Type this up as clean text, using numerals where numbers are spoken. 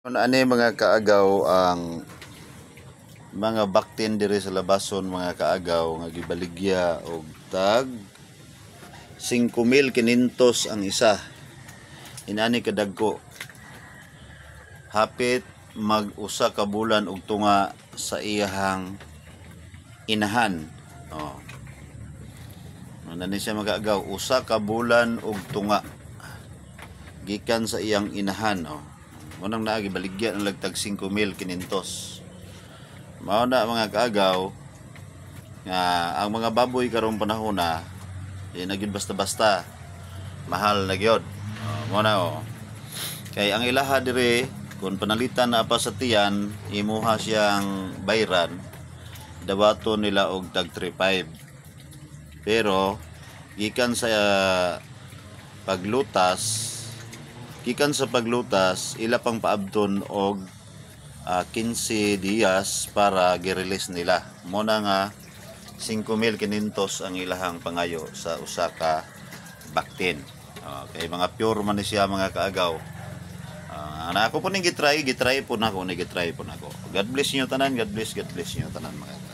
Ani mga kaagaw ang mga baktin diri sa labason mga kaagaw nga gibaligya og tag 5,500 ang isa. Inani kadagko. Hapit mag-usa ka bulan og tunga sa iyahang inahan. Oh. Nani siya mga kaagaw, usa ka bulan og tunga gikan sa iyang inahan. Oh. Unang naagi baligya ng lagtag 5,500. Mao na mga kaagaw nga ang mga baboy karong panahon na nagyud basta-basta mahal na gyud. Mao na kay ang ilaha dire kung panalitan na pa sa tiyan imuha siyang bayran dawaton nila og tag 3.5. Pero gikan sa paglutas ila pang paabton og 15 dias para gi-release nila. Muna nga 5,500 ang ilahang pangayo sa usa ka baktin. Kay mga pure man ni siya mga kaagaw. Ako po ni gitry po nako. God bless niyo tanan, God bless niyo tanan mga kaagaw.